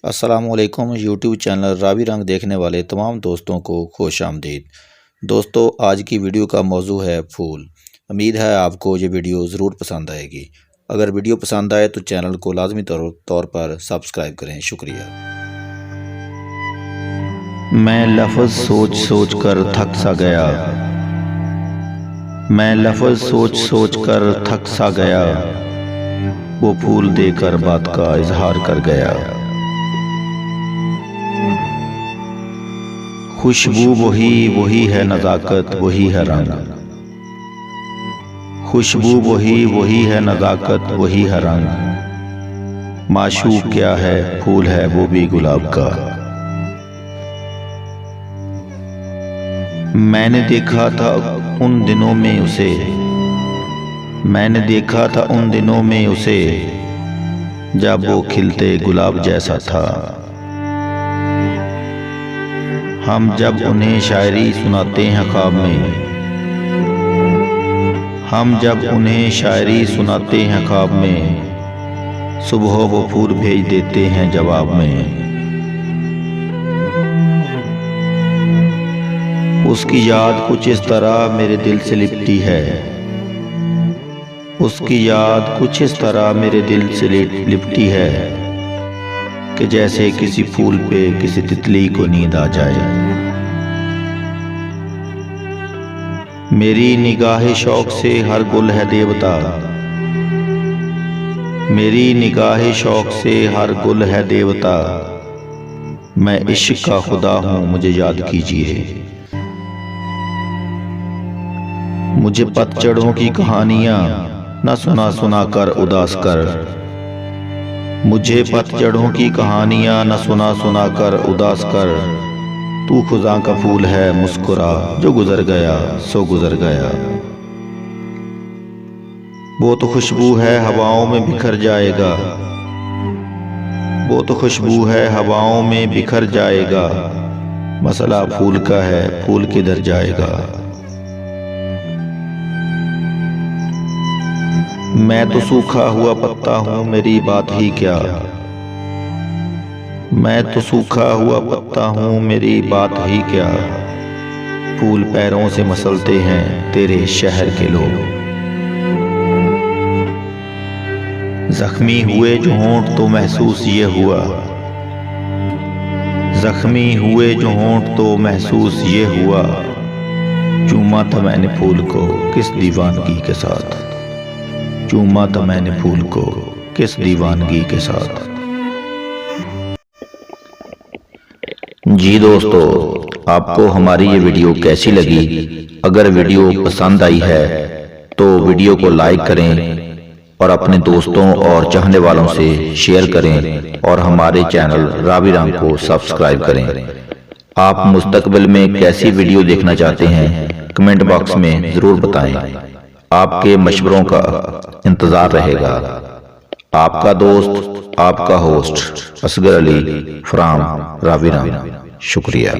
अस्सलामुअलैकुम YouTube channel Ravi रंग देखने वाले तमाम दोस्तों को खुश आमदीद। दोस्तों, आज की वीडियो का मौजू है फूल। उम्मीद है आपको ये वीडियो ज़रूर पसंद आएगी। अगर वीडियो पसंद आए तो चैनल को लाजमी तौर पर सब्सक्राइब करें। शुक्रिया। मैं लफ्ज़ सोच सोच कर थक सा गया, मैं लफ्ज़ सोच सोच कर थक सा गया, वो फूल देकर बात का इजहार कर गया। खुशबू वही है नज़ाकत वही है रंग, खुशबू वही है नज़ाकत वही है रंग। माशूक क्या है फूल है वो भी गुलाब का। मैंने देखा था उन दिनों में उसे, मैंने देखा था उन दिनों में उसे, जब वो खिलते गुलाब जैसा था। हम जब उन्हें शायरी सुनाते हैं ख्वाब में, हम जब उन्हें शायरी सुनाते हैं ख्वाब में, सुबह वो फूल भेज देते हैं जवाब में। उसकी याद कुछ इस तरह मेरे दिल से लिपटी है, उसकी याद कुछ इस तरह मेरे दिल से लिपटी है, कि जैसे किसी फूल पे किसी तितली को नींद आ जाए। मेरी निगाह शौक से हर गुल है देवता, मेरी निगाह शौक से हर गुल है देवता। मैं इश्क का खुदा हूँ मुझे याद कीजिए। मुझे पतझड़ों की कहानियाँ न सुना सुना कर उदास कर, मुझे पतझड़ों की कहानियाँ न सुना सुना कर उदास कर। तू खुदा का फूल है मुस्कुरा, जो गुजर गया सो गुजर गया। वो तो खुशबू है हवाओं में बिखर जाएगा, वो तो खुशबू है हवाओं में बिखर जाएगा। मसला फूल का है फूल किधर जाएगा। मैं तो सूखा हुआ पत्ता हूँ मेरी बात ही क्या, मैं तो सूखा हुआ पत्ता हूँ मेरी बात ही क्या। फूल पैरों से मसलते हैं तेरे शहर के लोग। जख्मी हुए जो होंठ तो महसूस ये हुआ, जख्मी हुए जो होंठ तो महसूस ये हुआ। चूमा था मैंने फूल को किस दीवानगी के साथ, चूमा था मैंने फूल को किस दीवानगी के साथ। जी दोस्तों, आपको हमारी ये वीडियो कैसी लगी? अगर वीडियो पसंद आई है तो वीडियो को लाइक करें और अपने दोस्तों और चाहने वालों से शेयर करें और हमारे चैनल रावी रंग को सब्सक्राइब करें। आप मुस्तकबिल में कैसी वीडियो देखना चाहते हैं कमेंट बॉक्स में जरूर बताएं। आपके मशवरों का इंतजार रहेगा। आपका दोस्त, आपका होस्ट असगर अली फ्राम रावी रंग। शुक्रिया।